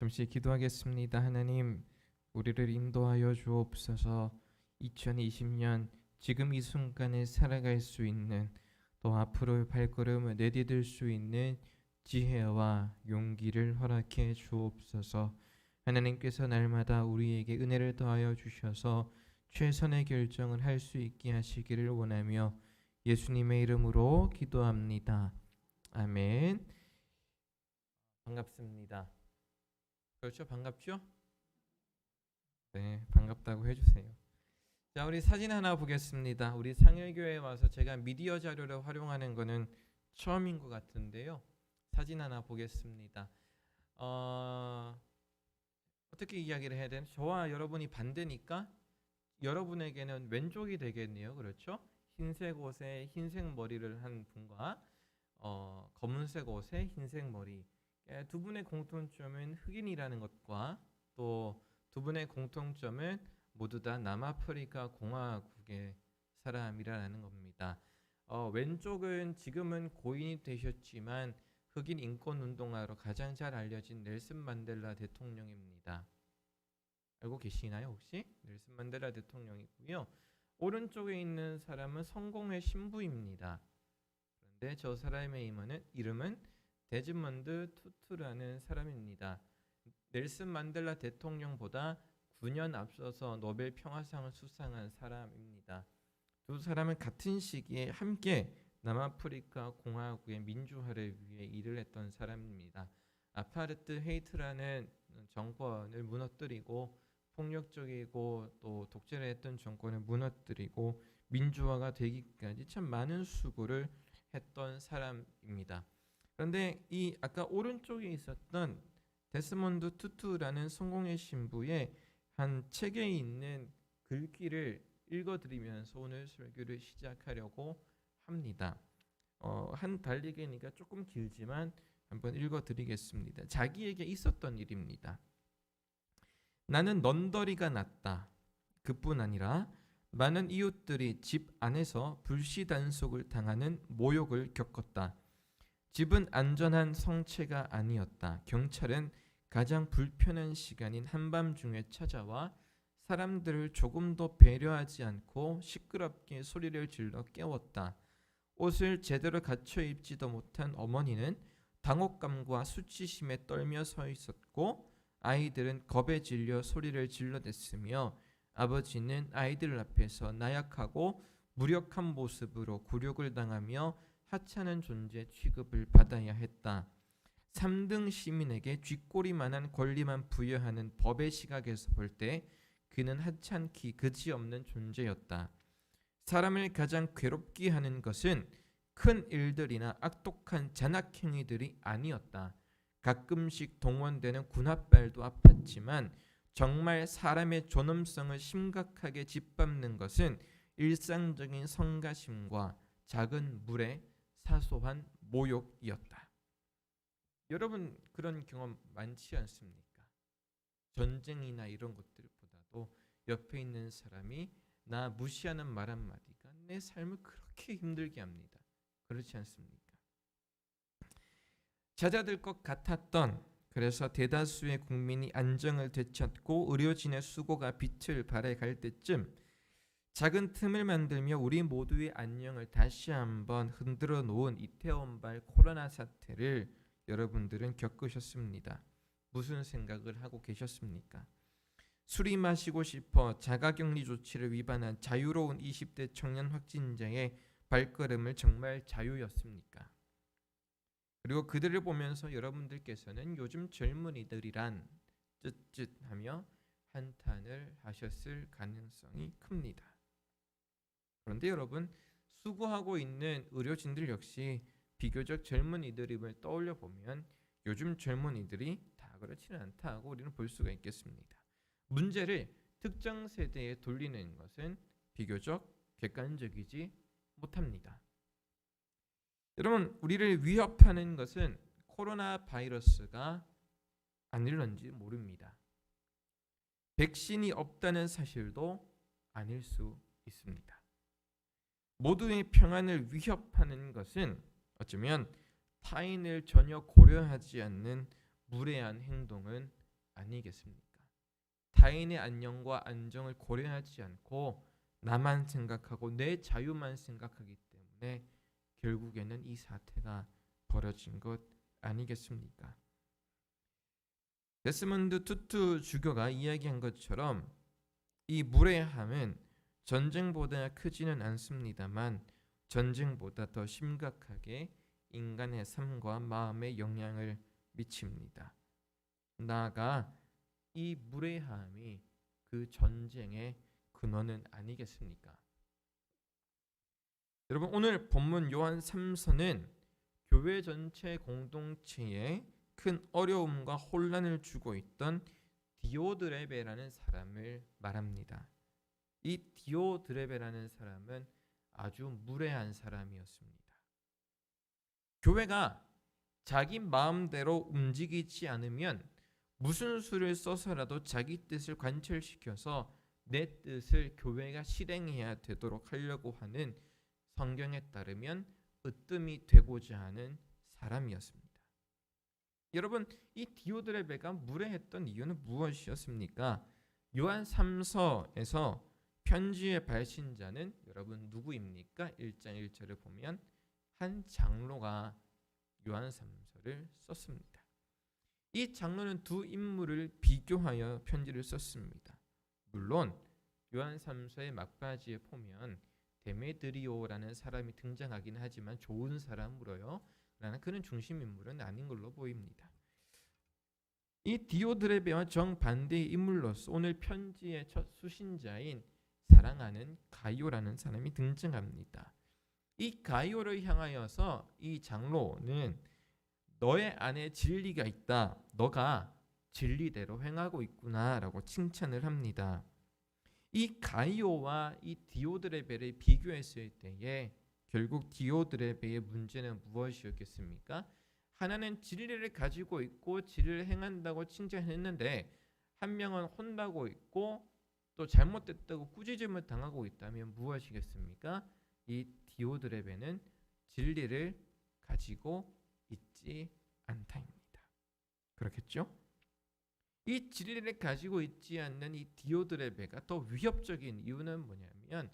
잠시 기도하겠습니다. 하나님, 우리를 인도하여 주옵소서. 2020년 지금 이 순간에 살아갈 수 있는, 또 앞으로의 발걸음을 내디딜 수 있는 지혜와 용기를 허락해 주옵소서. 하나님께서 날마다 우리에게 은혜를 더하여 주셔서 최선의 결정을 할 수 있게 하시기를 원하며 예수님의 이름으로 기도합니다. 아멘. 반갑습니다. 그렇죠? 반갑죠? 네, 반갑다고 해주세요. 자, 우리 사진 하나 보겠습니다. 우리 상일교회에 와서 제가 미디어 자료를 활용하는 거는 처음인 것 같은데요. 사진 하나 보겠습니다. 어떻게 이야기를 해야 되나? 저와 여러분이 반대니까 여러분에게는 왼쪽이 되겠네요. 그렇죠? 흰색 옷에 흰색 머리를 한 분과 검은색 옷에 흰색 머리. 두 분의 공통점은 흑인이라는 것과 또 두 분의 공통점은 모두 다 남아프리카 공화국의 사람이라는 겁니다. 왼쪽은 지금은 고인이 되셨지만 흑인 인권 운동가로 가장 잘 알려진 넬슨 만델라 대통령입니다. 알고 계시나요 혹시? 넬슨 만델라 대통령이고요. 오른쪽에 있는 사람은 성공회 신부입니다. 그런데 저 사람의 이름은 데즈먼드 투투라는 사람입니다. 넬슨 만델라 대통령보다 9년 앞서서 노벨 평화상을 수상한 사람입니다. 두 사람은 같은 시기에 함께 남아프리카 공화국의 민주화를 위해 일을 했던 사람입니다. 아파르트헤이트라는 정권을 무너뜨리고 폭력적이고 또 독재를 했던 정권을 무너뜨리고 민주화가 되기까지 참 많은 수고를 했던 사람입니다. 그런데 이 아까 오른쪽에 있었던 데스몬드 투투라는 성공의 신부의 한 책에 있는 글귀를 읽어드리면서 오늘 설교를 시작하려고 합니다. 한 달리기니까 조금 길지만 한번 읽어드리겠습니다. 자기에게 있었던 일입니다. 나는 넌더리가 났다. 그뿐 아니라 많은 이웃들이 집 안에서 불시 단속을 당하는 모욕을 겪었다. 집은 안전한 성체가 아니었다. 경찰은 가장 불편한 시간인 한밤중에 찾아와 사람들을 조금도 배려하지 않고 시끄럽게 소리를 질러 깨웠다. 옷을 제대로 갖춰 입지도 못한 어머니는 당혹감과 수치심에 떨며 서 있었고 아이들은 겁에 질려 소리를 질러댔으며 아버지는 아이들 앞에서 나약하고 무력한 모습으로 굴욕을 당하며 하찮은 존재 취급을 받아야 했다. 3등 시민에게 쥐꼬리만한 권리만 부여하는 법의 시각에서 볼 때 그는 하찮기 그지없는 존재였다. 사람을 가장 괴롭게 하는 것은 큰 일들이나 악독한 잔악행위들이 아니었다. 가끔씩 동원되는 군합발도 아팠지만 정말 사람의 존엄성을 심각하게 짓밟는 것은 일상적인 성가심과 작은 물의 사소한 모욕이었다. 여러분 그런 경험 많지 않습니까? 전쟁이나 이런 것들보다도 옆에 있는 사람이 나 무시하는 말 한마디가 내 삶을 그렇게 힘들게 합니다. 그렇지 않습니까? 잦아들 것 같았던, 그래서 대다수의 국민이 안정을 되찾고 의료진의 수고가 빛을 발해갈 때쯤 작은 틈을 만들며 우리 모두의 안녕을 다시 한번 흔들어 놓은 이태원발 코로나 사태를 여러분들은 겪으셨습니다. 무슨 생각을 하고 계셨습니까? 술이 마시고 싶어 자가격리 조치를 위반한 자유로운 20대 청년 확진자의 발걸음을 정말 자유였습니까? 그리고 그들을 보면서 여러분들께서는 요즘 젊은이들이란 쯧쯧하며 한탄을 하셨을 가능성이 큽니다. 그런데 여러분, 수고하고 있는 의료진들 역시 비교적 젊은이들임을 떠올려 보면 요즘 젊은이들이 다 그렇지는 않다고 우리는 볼 수가 있겠습니다. 문제를 특정 세대에 돌리는 것은 비교적 객관적이지 못합니다. 여러분, 우리를 위협하는 것은 코로나 바이러스가 아닐런지 모릅니다. 백신이 없다는 사실도 아닐 수 있습니다. 모두의 평안을 위협하는 것은 어쩌면 타인을 전혀 고려하지 않는 무례한 행동은 아니겠습니까? 타인의 안녕과 안정을 고려하지 않고 나만 생각하고 내 자유만 생각하기 때문에 결국에는 이 사태가 벌어진 것 아니겠습니까? 데스몬드 투투 주교가 이야기한 것처럼 이 무례함은 전쟁보다 크지는 않습니다만 전쟁보다 더 심각하게 인간의 삶과 마음에 영향을 미칩니다. 나아가 이 무례함이 그 전쟁의 근원은 아니겠습니까? 여러분, 오늘 본문 요한 3서는 교회 전체 공동체에 큰 어려움과 혼란을 주고 있던 디오드레베라는 사람을 말합니다. 이 디오드레베라는 사람은 아주 무례한 사람이었습니다. 교회가 자기 마음대로 움직이지 않으면 무슨 수를 써서라도 자기 뜻을 관철시켜서 내 뜻을 교회가 실행해야 되도록 하려고 하는, 성경에 따르면 으뜸이 되고자 하는 사람이었습니다. 여러분, 이 디오드레베가 무례했던 이유는 무엇이었습니까? 요한 3서에서 편지의 발신자는 여러분 누구입니까? 1장 1절을 보면 한 장로가 요한 3서를 썼습니다. 이 장로는 두 인물을 비교하여 편지를 썼습니다. 물론 요한 3서의 막바지에 보면 데메드리오라는 사람이 등장하긴 하지만 좋은 사람으로요, 그러나 그는 중심 인물은 아닌 걸로 보입니다. 이 디오드레베와 정반대의 인물로서 오늘 편지의 첫 수신자인 사랑하는 가이오라는 사람이 등장합니다. 이 가이오를 향하여서 이 장로는 너의 안에 진리가 있다, 너가 진리대로 행하고 있구나라고 칭찬을 합니다. 이 가이오와 이 디오드레베를 비교했을 때에 결국 디오드레베의 문제는 무엇이었겠습니까? 하나는 진리를 가지고 있고 진리를 행한다고 칭찬했는데 한 명은 혼나고 있고 또 잘못됐다고 꾸짖음을 당하고 있다면 무엇이겠습니까? 이 디오드레베는 진리를 가지고 있지 않다입니다. 그렇겠죠? 이 진리를 가지고 있지 않는 이 디오드레베가 더 위협적인 이유는 뭐냐면,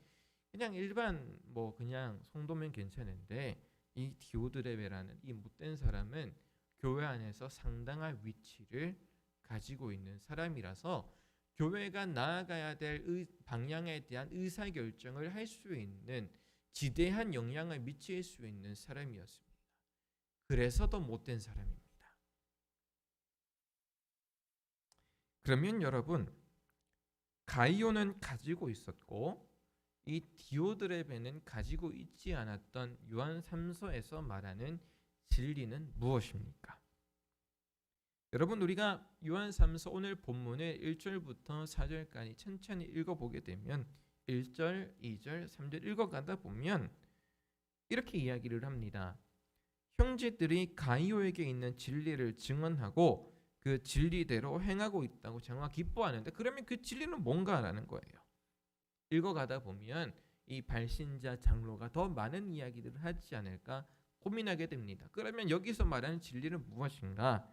그냥 일반 그냥 성도면 괜찮은데 이 디오드레베라는 이 못된 사람은 교회 안에서 상당한 위치를 가지고 있는 사람이라서 교회가 나아가야 될 방향에 대한 의사결정을 할 수 있는 지대한 영향을 미칠 수 있는 사람이었습니다. 그래서 더 못된 사람입니다. 그러면 여러분, 가이오는 가지고 있었고 이 디오드레베는 가지고 있지 않았던 요한 3서에서 말하는 진리는 무엇입니까? 여러분, 우리가 요한 3서 오늘 본문의 1절부터 4절까지 천천히 읽어보게 되면 1절, 2절, 3절 읽어가다 보면 이렇게 이야기를 합니다. 형제들이 가이오에게 있는 진리를 증언하고 그 진리대로 행하고 있다고 장로가 기뻐하는데, 그러면 그 진리는 뭔가라는 거예요. 읽어가다 보면 이 발신자 장로가 더 많은 이야기들을 하지 않을까 고민하게 됩니다. 그러면 여기서 말하는 진리는 무엇인가?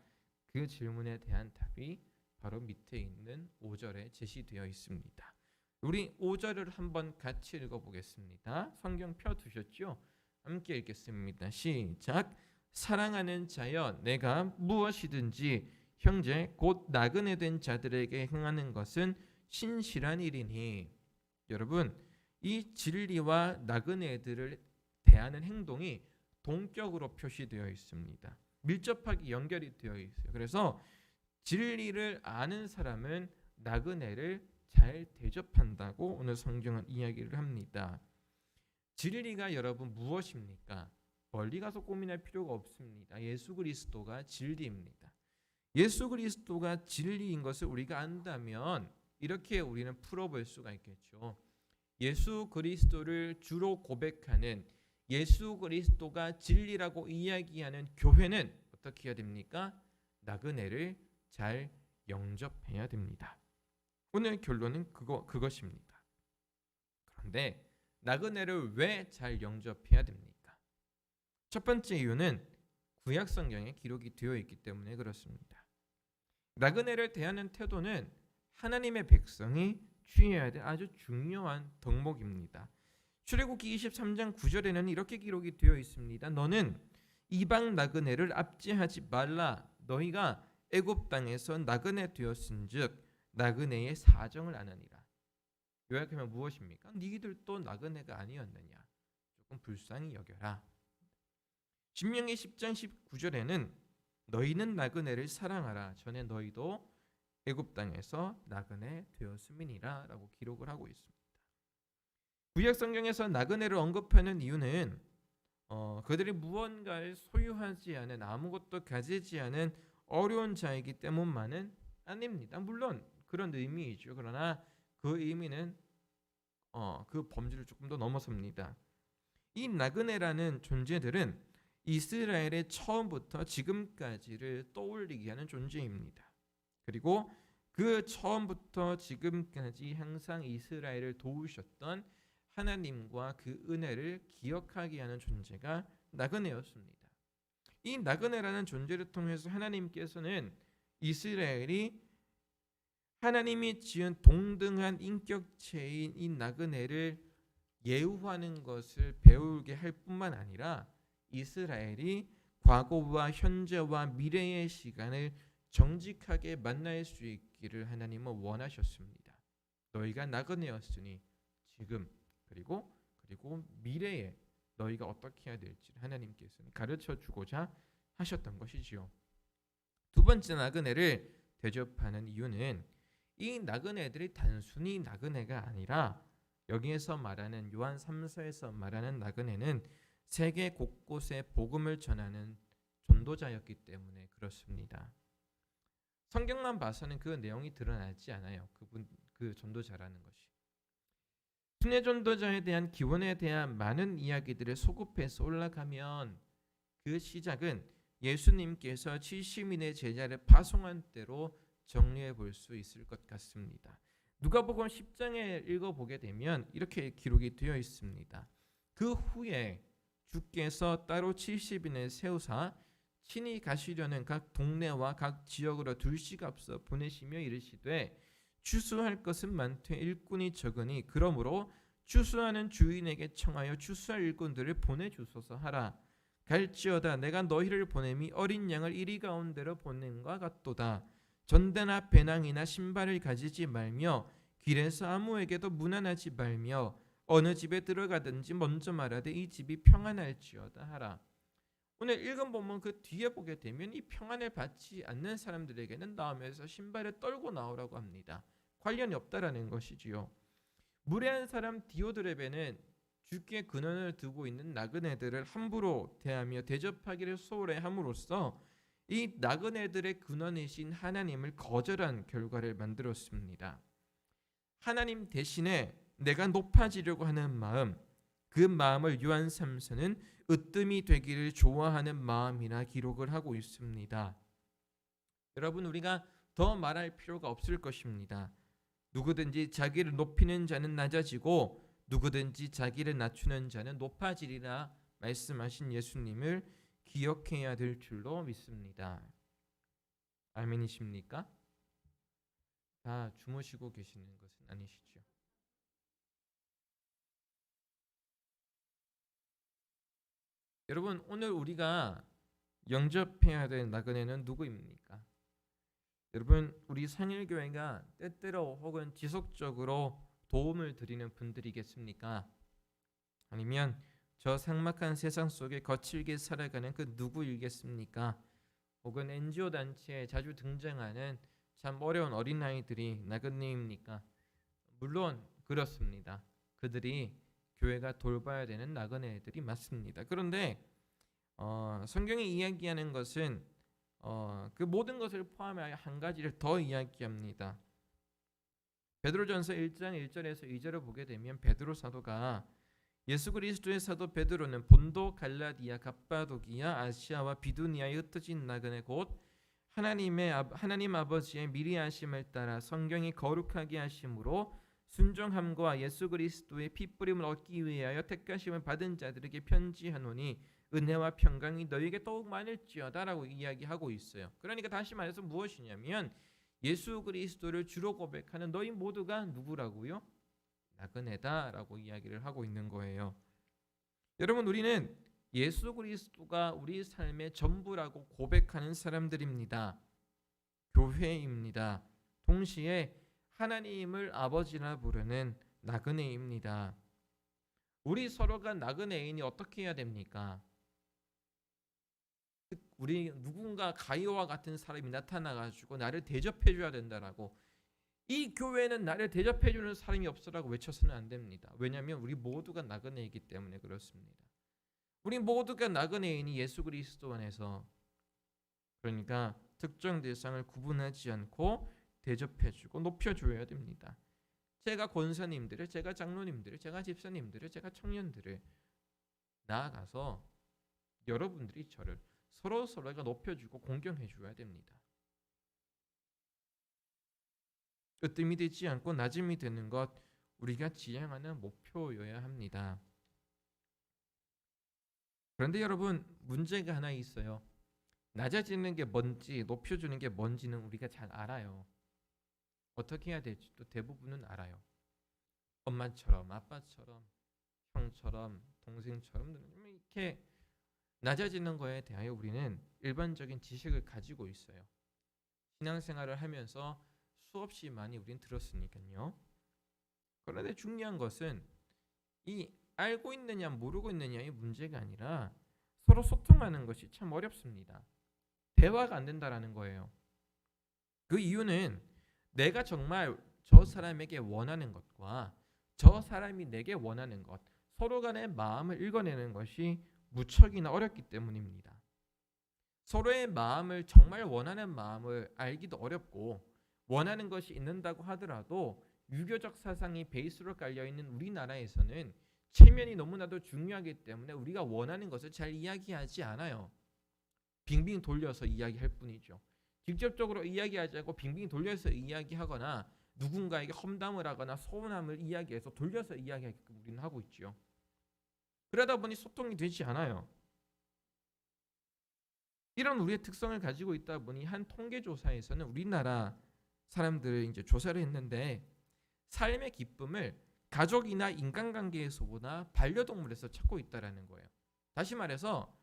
그 질문에 대한 답이 바로 밑에 있는 5절에 제시되어 있습니다. 우리 5절을 한번 같이 읽어보겠습니다. 성경 펴두셨죠? 함께 읽겠습니다. 시작. 사랑하는 자여, 내가 무엇이든지 형제 곧 나그네 된 자들에게 행하는 것은 신실한 일이니. 여러분, 이 진리와 나그네들을 대하는 행동이 동격으로 표시되어 있습니다. 밀접하게 연결이 되어 있어요. 그래서 진리를 아는 사람은 나그네를 잘 대접한다고 오늘 성경은 이야기를 합니다. 진리가 여러분 무엇입니까? 멀리 가서 고민할 필요가 없습니다. 예수 그리스도가 진리입니다. 예수 그리스도가 진리인 것을 우리가 안다면 이렇게 우리는 풀어볼 수가 있겠죠. 예수 그리스도를 주로 고백하는, 예수 그리스도가 진리라고 이야기하는 교회는 어떻게 해야 됩니까? 나그네를 잘 영접해야 됩니다. 오늘 결론은 그것입니다. 그런데 나그네를 왜 잘 영접해야 됩니까? 첫 번째 이유는 구약 성경에 기록이 되어 있기 때문에 그렇습니다. 나그네를 대하는 태도는 하나님의 백성이 취해야 될 아주 중요한 덕목입니다. 출애굽기 23장 9절에는 이렇게 기록이 되어 있습니다. 너는 이방 나그네를 압제하지 말라. 너희가 애굽 땅에서 나그네 되었은즉 나그네의 사정을 아느니라. 요약하면 무엇입니까? 너희들도 나그네가 아니었느냐? 조금 불쌍히 여겨라. 신명기 10장 19절에는 너희는 나그네를 사랑하라. 전에 너희도 애굽 땅에서 나그네 되었음이니라 라고 기록을 하고 있습니다. 구약 성경에서 나그네를 언급하는 이유는 그들이 무언가를 소유하지 않은, 아무것도 가지지 않은 어려운 자이기 때문만은 아닙니다. 물론 그런 의미이죠. 그러나 그 의미는 그 범주를 조금 더 넘어섭니다. 이 나그네라는 존재들은 이스라엘의 처음부터 지금까지를 떠올리게 하는 존재입니다. 그리고 그 처음부터 지금까지 항상 이스라엘을 도우셨던 하나님과 그 은혜를 기억하게 하는 존재가 나그네였습니다. 이 나그네라는 존재를 통해서 하나님께서는 이스라엘이 하나님이 지은 동등한 인격체인 이 나그네를 예우하는 것을 배우게 할 뿐만 아니라 이스라엘이 과거와 현재와 미래의 시간을 정직하게 만날 수 있기를 하나님은 원하셨습니다. 너희가 나그네였으니 지금 그리고 미래에 너희가 어떻게 해야 될지 하나님께서는 가르쳐 주고자 하셨던 것이지요. 두 번째 나그네를 대접하는 이유는 이 나그네들이 단순히 나그네가 아니라 여기에서 말하는 요한 3서에서 말하는 나그네는 세계 곳곳에 복음을 전하는 전도자였기 때문에 그렇습니다. 성경만 봐서는 그 내용이 드러나지 않아요. 그 전도자라는 것이. 순회 전도자에 대한 기원에 대한 많은 이야기들을 소급해서 올라가면 그 시작은 예수님께서 70인의 제자를 파송한 때로 정리해 볼 수 있을 것 같습니다. 누가복음 10장에 읽어보게 되면 이렇게 기록이 되어 있습니다. 그 후에 주께서 따로 70인을 세우사 친히 가시려는 각 동네와 각 지역으로 둘씩 앞서 보내시며 이르시되 추수할 것은 많되 일꾼이 적으니 그러므로 추수하는 주인에게 청하여 추수할 일꾼들을 보내주소서 하라. 갈지어다 내가 너희를 보냄이 어린 양을 이리 가운데로 보냄과 같도다. 전대나 배낭이나 신발을 가지지 말며 길에서 아무에게도 문안하지 말며 어느 집에 들어가든지 먼저 말하되 이 집이 평안할지어다 하라. 오늘 읽은 본문 그 뒤에 보게 되면 이 평안을 받지 않는 사람들에게는 나오면서 신발을 떨고 나오라고 합니다. 관련이 없다라는 것이지요. 무례한 사람 디오드레베는 주께 근원을 두고 있는 나그네들을 함부로 대하며 대접하기를 소홀해함으로써 이 나그네들의 근원이신 하나님을 거절한 결과를 만들었습니다. 하나님 대신에 내가 높아지려고 하는 마음, 그 마음을 요한 3서는 으뜸이 되기를 좋아하는 마음이라 기록을 하고 있습니다. 여러분, 우리가 더 말할 필요가 없을 것입니다. 누구든지 자기를 높이는 자는 낮아지고 누구든지 자기를 낮추는 자는 높아지리라 말씀하신 예수님을 기억해야 될 줄로 믿습니다. 아멘이십니까? 다 주무시고 계시는 것은 아니시죠? 여러분, 오늘 우리가 영접해야 될 나그네는 누구입니까? 여러분, 우리 상일교회가 때때로 혹은 지속적으로 도움을 드리는 분들이겠습니까? 아니면 저 삭막한 세상 속에 거칠게 살아가는 그 누구이겠습니까? 혹은 NGO 단체에 자주 등장하는 참 어려운 어린아이들이 나그네입니까? 물론 그렇습니다. 그들이 교회가 돌봐야 되는 나그네들이 맞습니다. 그런데 성경이 이야기하는 것은 그 모든 것을 포함하여 한 가지를 더 이야기합니다. 베드로전서 1장 1절에서 2절을 보게 되면 베드로 사도가 예수 그리스도의 사도 베드로는 본도, 갈라디아, 갑바도기아, 아시아와 비두니아에 흩어진 나그네 곧 하나님 아버지의 미리 하심을 따라 성경이 거룩하게 하심으로 순종함과 예수 그리스도의 피 뿌림을 얻기 위하여 택하심을 받은 자들에게 편지하노니 은혜와 평강이 너에게 더욱 많을지어다라고 이야기하고 있어요. 그러니까 다시 말해서 무엇이냐면 예수 그리스도를 주로 고백하는 너희 모두가 누구라고요? 나그네다라고 이야기를 하고 있는 거예요. 여러분, 우리는 예수 그리스도가 우리 삶의 전부라고 고백하는 사람들입니다. 교회입니다. 동시에 하나님을 아버지라 부르는 나그네입니다. 우리 서로가 나그네인이 어떻게 해야 됩니까? 우리 누군가 가이와 같은 사람이 나타나가지고 나를 대접해줘야 된다라고, 이 교회는 나를 대접해주는 사람이 없어라고 외쳐서는 안 됩니다. 왜냐하면 우리 모두가 나그네이기 때문에 그렇습니다. 우리 모두가 나그네인이 예수 그리스도 안에서, 그러니까 특정 대상을 구분하지 않고 대접해주고 높여줘야 됩니다. 제가 권사님들을, 제가 장로님들을, 제가 집사님들을, 제가 청년들을 나아가서 여러분들이 저를 서로가 높여주고 공경해줘야 됩니다. 으뜸이 되지 않고 낮음이 되는 것, 우리가 지향하는 목표여야 합니다. 그런데 여러분, 문제가 하나 있어요. 낮아지는 게 뭔지, 높여주는 게 뭔지는 우리가 잘 알아요. 어떻게 해야 될지도 대부분은 알아요. 엄마처럼, 아빠처럼, 형처럼, 동생처럼 이렇게 낮아지는 거에 대하여 우리는 일반적인 지식을 가지고 있어요. 신앙생활을 하면서 수없이 많이 우린 들었으니까요. 그런데 중요한 것은 이 알고 있느냐 모르고 있느냐의 문제가 아니라 서로 소통하는 것이 참 어렵습니다. 대화가 안 된다라는 거예요. 그 이유는 내가 정말 저 사람에게 원하는 것과 저 사람이 내게 원하는 것, 서로 간의 마음을 읽어내는 것이 무척이나 어렵기 때문입니다. 서로의 마음을, 정말 원하는 마음을 알기도 어렵고, 원하는 것이 있는다고 하더라도 유교적 사상이 베이스로 깔려있는 우리나라에서는 체면이 너무나도 중요하기 때문에 우리가 원하는 것을 잘 이야기하지 않아요. 빙빙 돌려서 이야기할 뿐이죠. 직접적으로 이야기하지 않고 빙빙 돌려서 이야기하거나 누군가에게 험담을 하거나 서운함을 이야기해서 돌려서 이야기하게끔 우리는 하고 있죠. 그러다 보니 소통이 되지 않아요. 이런 우리의 특성을 가지고 있다 보니 한 통계조사에서는 우리나라 사람들을 이제 조사를 했는데, 삶의 기쁨을 가족이나 인간관계에서보다 반려동물에서 찾고 있다라는 거예요. 다시 말해서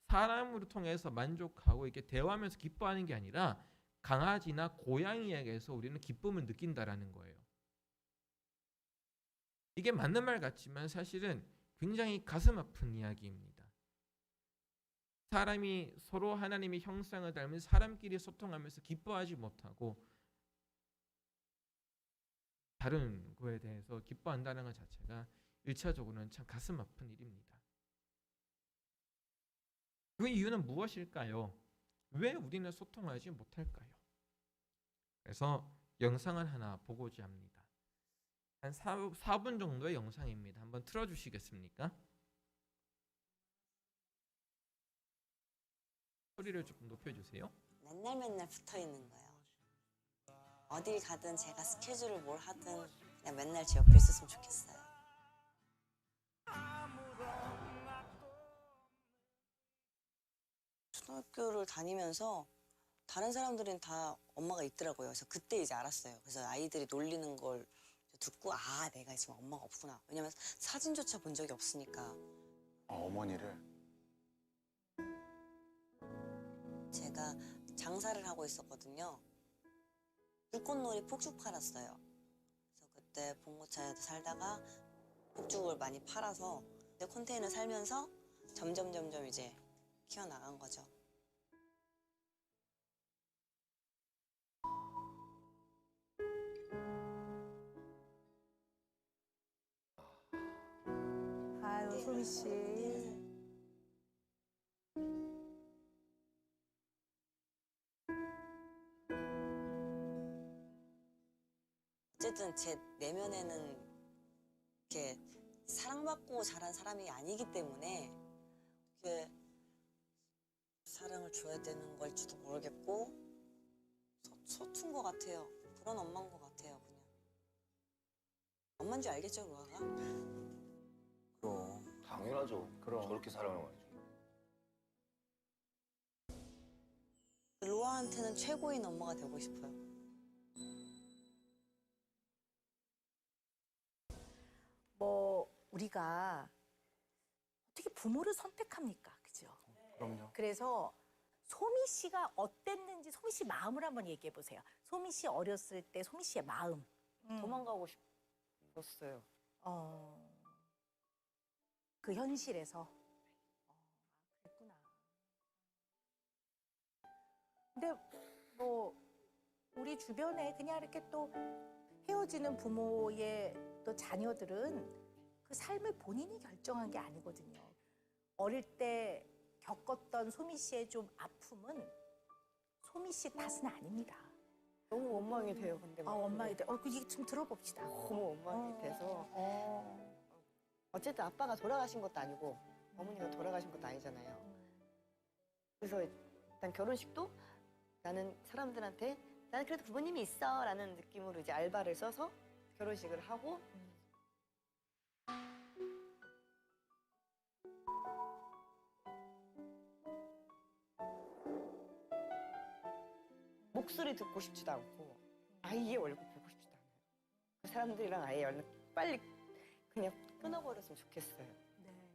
사람으로 통해서 만족하고 이렇게 대화하면서 기뻐하는 게 아니라 강아지나 고양이에게서 우리는 기쁨을 느낀다라는 거예요. 이게 맞는 말 같지만 사실은 굉장히 가슴 아픈 이야기입니다. 사람이 서로 하나님의 형상을 닮은 사람끼리 소통하면서 기뻐하지 못하고 다른 거에 대해서 기뻐한다는 것 자체가 1차적으로는 참 가슴 아픈 일입니다. 그 이유는 무엇일까요? 왜 우리는 소통하지 못할까요? 그래서 영상을 하나 보고자 합니다. 한 4분 정도의 영상입니다. 한번 틀어주시겠습니까? 소리를 조금 높여주세요. 맨날 붙어 있는 거예요. 어딜 가든 제가 스케줄을 뭘 하든 그냥 맨날 제 옆에 있었으면 좋겠어요. 초등학교를 다니면서 다른 사람들은 다 엄마가 있더라고요. 그래서 그때 이제 알았어요. 그래서 아이들이 놀리는 걸 듣고, 아, 내가 지금 엄마가 없구나. 왜냐면 사진조차 본 적이 없으니까. 어머니를? 제가 장사를 하고 있었거든요. 불꽃놀이 폭죽 팔았어요. 그래서 그때 봉고차에도 살다가 폭죽을 많이 팔아서 컨테이너 살면서 점점 이제 키워나간 거죠. 아유, 소미 씨. 어쨌든 제 내면에는 이렇게 사랑받고 자란 사람이 아니기 때문에 이게 사랑을 줘야 되는 걸지도 모르겠고 서툰 것 같아요. 그런 엄마인 것 같아요. 그냥 엄마인 줄 알겠죠, 루아가? 그럼 당연하죠. 그럼 저렇게 사랑을 많이 줘. 로아한테는 최고인 엄마가 되고 싶어요. 뭐 우리가 어떻게 부모를 선택합니까? 그죠? 그럼요. 그래서 소미 씨가 어땠는지 소미 씨 마음을 한번 얘기해 보세요. 소미 씨 어렸을 때 소미 씨의 마음. 도망가고 싶었어요. 그 현실에서. 그랬구나. 근데 뭐 우리 주변에 그냥 이렇게 또 헤어지는 부모의 또 자녀들은 그 삶을 본인이 결정한 게 아니거든요. 어릴 때 겪었던 소미 씨의 좀 아픔은 소미 씨 탓은 아닙니다. 너무 원망이 돼요. 근데 막 원망이 돼. 그 얘기 좀 들어봅시다. 너무 원망이 돼서 어쨌든 아빠가 돌아가신 것도 아니고 어머니가 돌아가신 것도 아니잖아요. 그래서 일단 결혼식도 나는 사람들한테 나는 그래도 부모님이 있어라는 느낌으로 이제 알바를 써서 결혼식을 하고 목소리 듣고 싶지도 않고 아이의 얼굴 보고 싶지도 않아요. 그 사람들이랑 아예 얼른 빨리 그냥 끊어버렸으면 좋겠어요.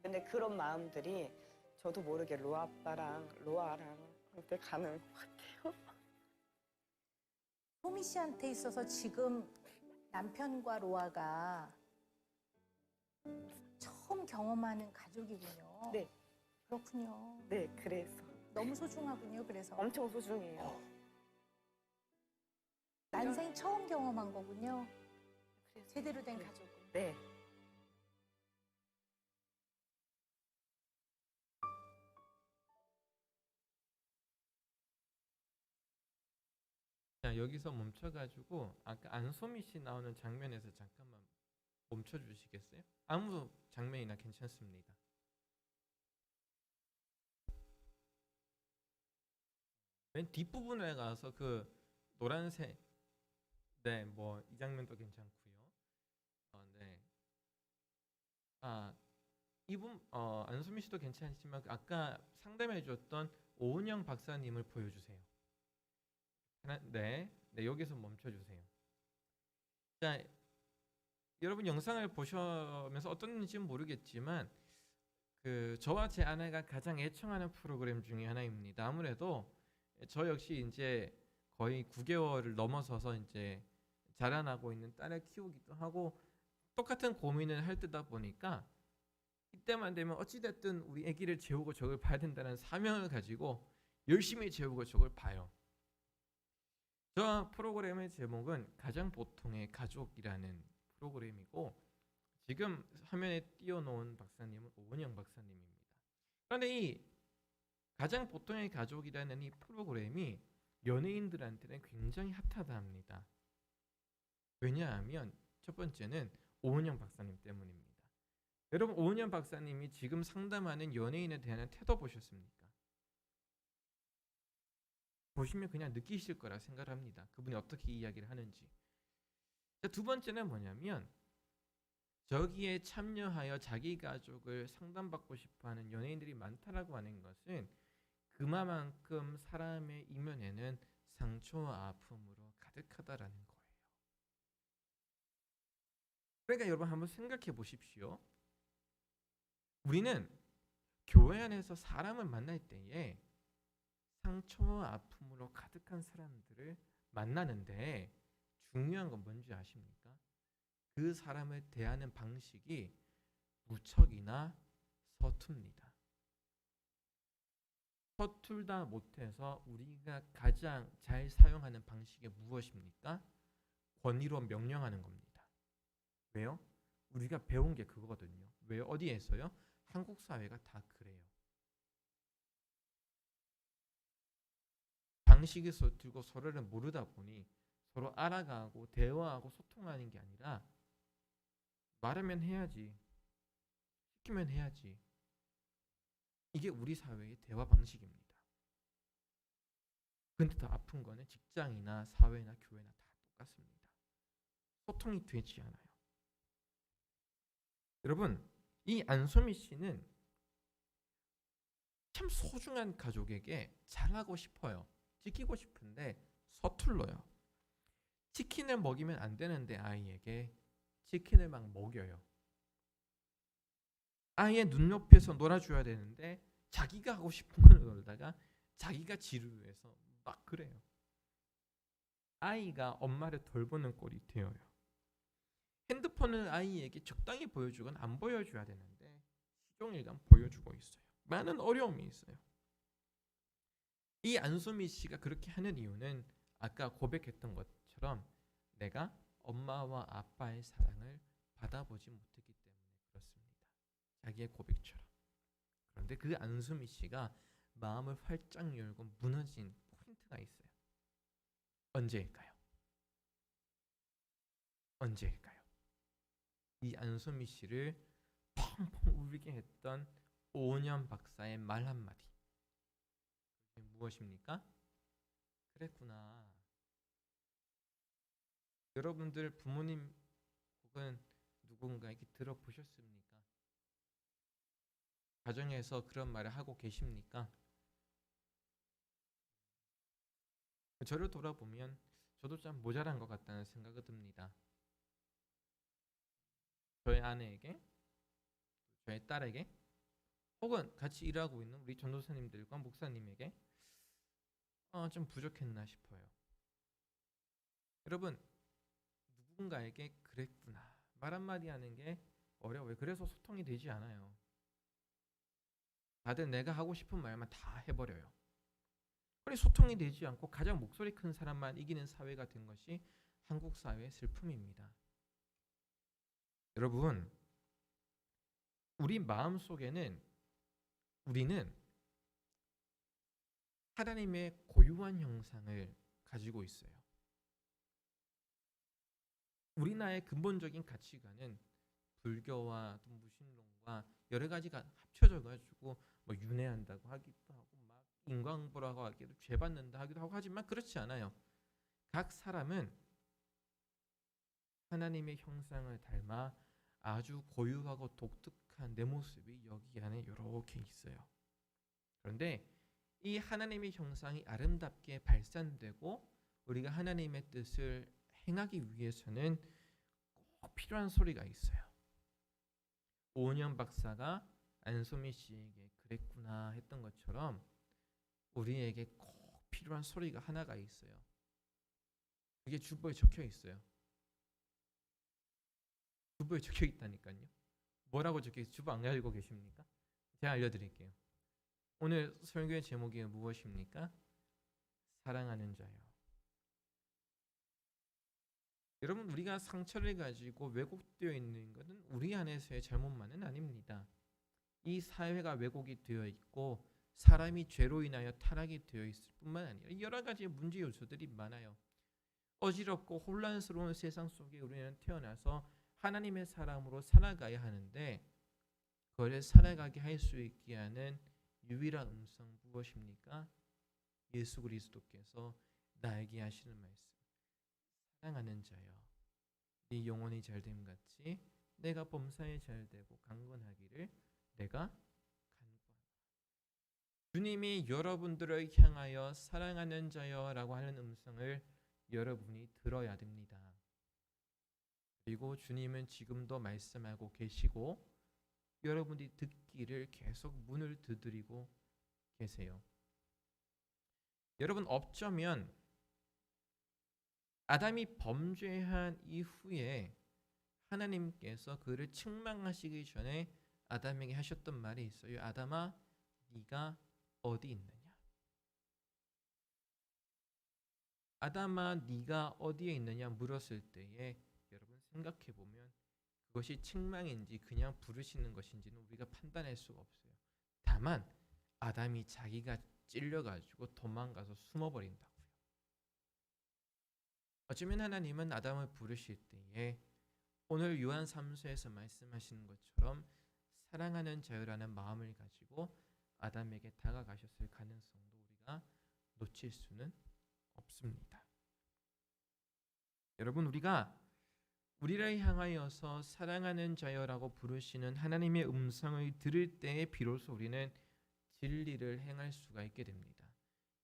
근데 그런 마음들이 저도 모르게 로아 아빠랑 로아랑 함께 가는 것 같아요. 소미 씨한테 있어서 지금 남편과 로아가 처음 경험하는 가족이군요. 네. 그렇군요. 네, 그래서 너무 소중하군요. 그래서 엄청 소중해요. 난생 처음 경험한 거군요. 그래서 제대로 된 가족은. 네. 자, 여기서 멈춰가지고 아까 안소미 씨 나오는 장면에서 잠깐만 멈춰 주시겠어요? 아무 장면이나 괜찮습니다. 맨 뒷부분에 가서 그 노란색 네, 뭐 이 장면도 괜찮고요. 네. 이분 안소미 씨도 괜찮지만 아까 상담해 줬던 오은영 박사님을 보여주세요. 네, 여기서 멈춰 주세요. 자, 여러분 영상을 보시면서 어떤지는 모르겠지만 그 저와 제 아내가 가장 애청하는 프로그램 중에 하나입니다. 아무래도 저 역시 이제 거의 9개월을 넘어서서 이제 자라나고 있는 딸을 키우기도 하고 똑같은 고민을 할 때다 보니까 이때만 되면 어찌됐든 우리 아기를 재우고 저걸 봐야 된다는 사명을 가지고 열심히 재우고 저걸 봐요. 저 프로그램의 제목은 가장 보통의 가족이라는 프로그램이고 지금 화면에 띄워놓은 박사님은 오은영 박사님입니다. 그런데 이 가장 보통의 가족이라는 이 프로그램이 연예인들한테는 굉장히 핫하다 합니다. 왜냐하면 첫 번째는 오은영 박사님 때문입니다. 여러분 오은영 박사님이 지금 상담하는 연예인에 대한 태도 보셨습니까? 보시면 그냥 느끼실 거라 생각합니다. 그분이 어떻게 이야기를 하는지. 두 번째는 뭐냐면 저기에 참여하여 자기 가족을 상담받고 싶어하는 연예인들이 많다라고 하는 것은 그만큼 사람의 이면에는 상처와 아픔으로 가득하다라는 거예요. 그러니까 여러분 한번 생각해 보십시오. 우리는 교회 안에서 사람을 만날 때에 상처와 아픔으로 가득한 사람들을 만나는데 중요한 건 뭔지 아십니까? 그 사람을 대하는 방식이 무척이나 서툽니다. 서툴다 못해서 우리가 가장 잘 사용하는 방식이 무엇입니까? 권위로 명령하는 겁니다. 왜요? 우리가 배운 게 그거거든요. 왜 어디에서요? 한국 사회가 다 그래요. 방식이 서툴고 서로를 모르다 보니 서로 알아가고 대화하고 소통하는 게 아니라 말하면 해야지, 시키면 해야지. 이게 우리 사회의 대화 방식입니다. 근데 더 아픈 거는 직장이나 사회나 교회나 다 똑같습니다. 소통이 되지 않아요. 여러분, 이 안소미 씨는 참 소중한 가족에게 잘하고 싶어요. 지키고 싶은데 서툴러요. 치킨을 먹이면 안 되는데 아이에게 치킨을 막 먹여요. 아이의 눈높이에서 놀아줘야 되는데 자기가 하고 싶은 걸 놀다가 자기가 지루해서 막 그래요. 아이가 엄마를 돌보는 꼴이 되어요. 핸드폰을 아이에게 적당히 보여주건 안 보여줘야 되는데 시종일관 보여주고 있어요. 많은 어려움이 있어요. 이 안소미 씨가 그렇게 하는 이유는 아까 고백했던 것처럼 내가 엄마와 아빠의 사랑을 받아보지 못했기 때문에 그렇습니다. 자기의 고백처럼. 그런데 그 안소미 씨가 마음을 활짝 열고 무너진 포인트가 있어요. 언제일까요? 언제일까요? 이 안소미 씨를 펑펑 울게 했던 오은영 박사의 말 한마디. 그게 무엇입니까? 그랬구나. 여러분들 부모님 혹은 누군가에게 들어보셨습니까? 가정에서 그런 말을 하고 계십니까? 저를 돌아보면 저도 참 모자란 것 같다는 생각이 듭니다. 저의 아내에게, 저의 딸에게, 혹은 같이 일하고 있는 우리 전도사님들과 목사님에게 좀 부족했나 싶어요. 여러분, 누군가에게 그랬구나 말 한마디 하는 게 어려워요. 그래서 소통이 되지 않아요. 다들 내가 하고 싶은 말만 다 해버려요. 그래 소통이 되지 않고 가장 목소리 큰 사람만 이기는 사회가 된 것이 한국 사회의 슬픔입니다. 여러분, 우리 마음 속에는 우리는 하나님의 고유한 형상을 가지고 있어요. 우리나라의 근본적인 가치관은 불교와 무신론과 여러 가지가 합쳐져 가지고 뭐 윤회한다고 하기도 하고 막 인과응보라고 하기도 죄받는다 하기도 하고 하지만 그렇지 않아요. 각 사람은 하나님의 형상을 닮아 아주 고유하고 독특한 내 모습이 여기 안에 이렇게 있어요. 그런데 이 하나님의 형상이 아름답게 발산되고 우리가 하나님의 뜻을 행하기 위해서는 꼭 필요한 소리가 있어요. 오은영 박사가 안소미 씨에게 그랬구나 했던 것처럼 우리에게 꼭 필요한 소리가 하나가 있어요. 그게 주보에 적혀 있어요. 주보에 적혀 있다니까요. 뭐라고 적혀 있어요? 주보 안 가지고 계십니까? 제가 알려드릴게요. 오늘 설교의 제목이 무엇입니까? 사랑하는 자요. 여러분, 우리가 상처를 가지고 왜곡되어 있는 것은 우리 안에서의 잘못만은 아닙니다. 이 사회가 왜곡이 되어 있고 사람이 죄로 인하여 타락이 되어 있을 뿐만 아니라 여러 가지 문제 요소들이 많아요. 어지럽고 혼란스러운 세상 속에 우리는 태어나서 하나님의 사람으로 살아가야 하는데 그걸 살아가게 할 수 있게 하는 유일한 음성 무엇입니까? 예수 그리스도께서 나에게 하시는 말씀. 사랑하는 자여, 네 영혼이 잘됨 같이 내가 범사에 잘되고 강건하기를 내가 간구한다. 주님이 여러분들을 향하여 사랑하는 자여라고 하는 음성을 여러분이 들어야 됩니다. 그리고 주님은 지금도 말씀하고 계시고 여러분이 듣기를 계속 문을 두드리고 계세요. 여러분, 어쩌면 아담이 범죄한 이후에 하나님께서 그를 책망하시기 전에 아담에게 하셨던 말이 있어요. 아담아, 네가 어디 있느냐? 아담아, 네가 어디에 있느냐 물었을 때에 여러분 생각해 보면 그것이 책망인지 그냥 부르시는 것인지는 우리가 판단할 수가 없어요. 다만 아담이 자기가 찔려가지고 도망가서 숨어버린다고요. 어쩌면 하나님은 아담을 부르실 때에 오늘 요한 3서에서 말씀하시는 것처럼 사랑하는 자유라는 마음을 가지고 아담에게 다가가셨을 가능성도 우리가 놓칠 수는 없습니다. 여러분, 우리가 우리를 향하여서 사랑하는 자여라고 부르시는 하나님의 음성을 들을 때에 비로소 우리는 진리를 행할 수가 있게 됩니다.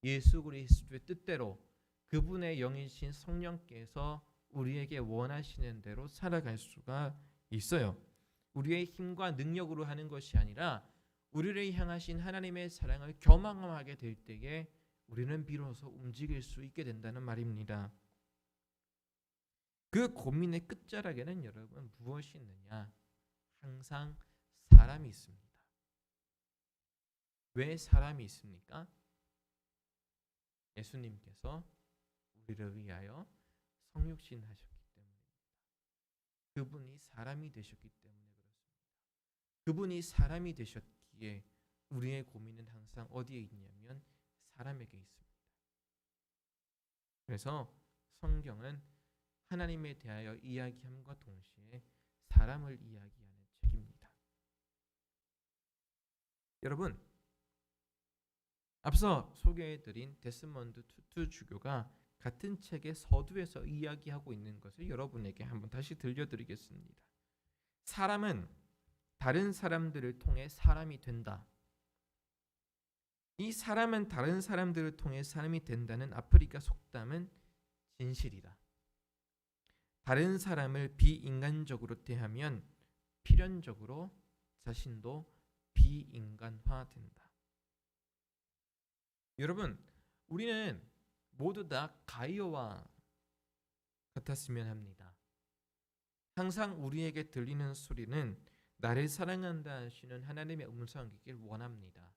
예수 그리스도의 뜻대로 그분의 영이신 성령께서 우리에게 원하시는 대로 살아갈 수가 있어요. 우리의 힘과 능력으로 하는 것이 아니라 우리를 향하신 하나님의 사랑을 경험하게 될 때에 우리는 비로소 움직일 수 있게 된다는 말입니다. 그 고민의 끝자락에는 여러분 무엇이 있느냐? 항상 사람이 있습니다. 왜 사람이 있습니까? 예수님께서 우리를 위하여 성육신 하셨기 때문입니다. 그분이 사람이 되셨기 때문에 그렇습니다. 그분이 사람이 되셨기에 우리의 고민은 항상 어디에 있냐면 사람에게 있습니다. 그래서 성경은 하나님에 대하여 이야기함과 동시에 사람을 이야기하는 책입니다. 여러분, 앞서 소개해드린 데스먼드 투투 주교가 같은 책의 서두에서 이야기하고 있는 것을 여러분에게 한번 다시 들려드리겠습니다. 사람은 다른 사람들을 통해 사람이 된다. 이 사람은 다른 사람들을 통해 사람이 된다는 아프리카 속담은 진실이다. 다른 사람을 비인간적으로 대하면 필연적으로 자신도 비인간화된다. 여러분, 우리는 모두 다 가이어와 같았으면 합니다. 항상 우리에게 들리는 소리는 나를 사랑한다 하시는 하나님의 음성이길 원합니다.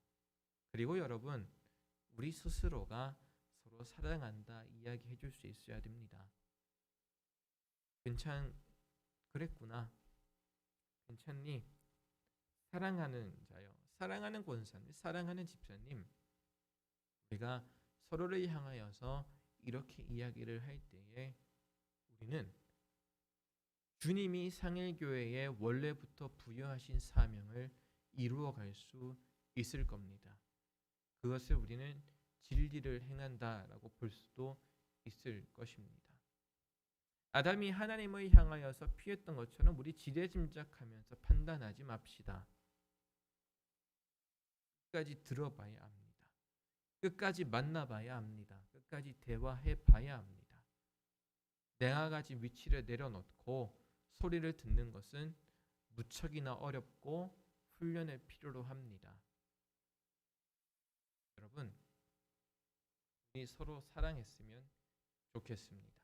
그리고 여러분, 우리 스스로가 서로 사랑한다 이야기해 줄 수 있어야 됩니다. 그랬구나. 괜찮니? 사랑하는 자요. 사랑하는 권사님, 사랑하는 집사님. 우리가 서로를 향하여서 이렇게 이야기를 할 때에 우리는 주님이 상일교회에 원래부터 부여하신 사명을 이루어갈 수 있을 겁니다. 그것을 우리는 진리를 행한다라고 볼 수도 있을 것입니다. 아담이 하나님을 향하여서 피했던 것처럼 우리 지레짐작하면서 판단하지 맙시다. 끝까지 들어봐야 합니다. 끝까지 만나봐야 합니다. 끝까지 대화해봐야 합니다. 내가 가진 위치를 내려놓고 소리를 듣는 것은 무척이나 어렵고 훈련을 필요로 합니다. 여러분, 우리 서로 사랑했으면 좋겠습니다.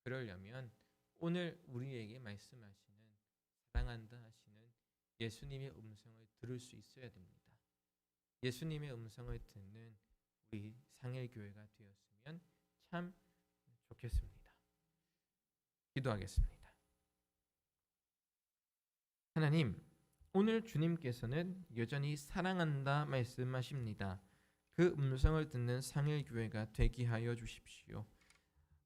그러려면 오늘 우리에게 말씀하시는 사랑한다 하시는 예수님의 음성을 들을 수 있어야 됩니다. 예수님의 음성을 듣는 우리 상일교회가 되었으면 참 좋겠습니다. 기도하겠습니다. 하나님, 오늘 주님께서는 여전히 사랑한다 말씀하십니다. 그 음성을 듣는 상일교회가 되게 하여 주십시오.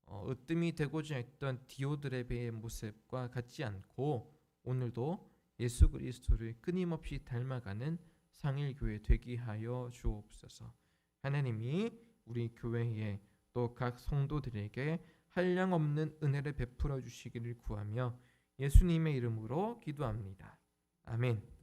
으뜸이 되고자 했던 디오드레베의 모습과 같지 않고 오늘도 예수 그리스도를 끊임없이 닮아가는 상일교회 되게 하여 주옵소서. 하나님이 우리 교회에 또 각 성도들에게 한량없는 은혜를 베풀어 주시기를 구하며 예수님의 이름으로 기도합니다. 아멘.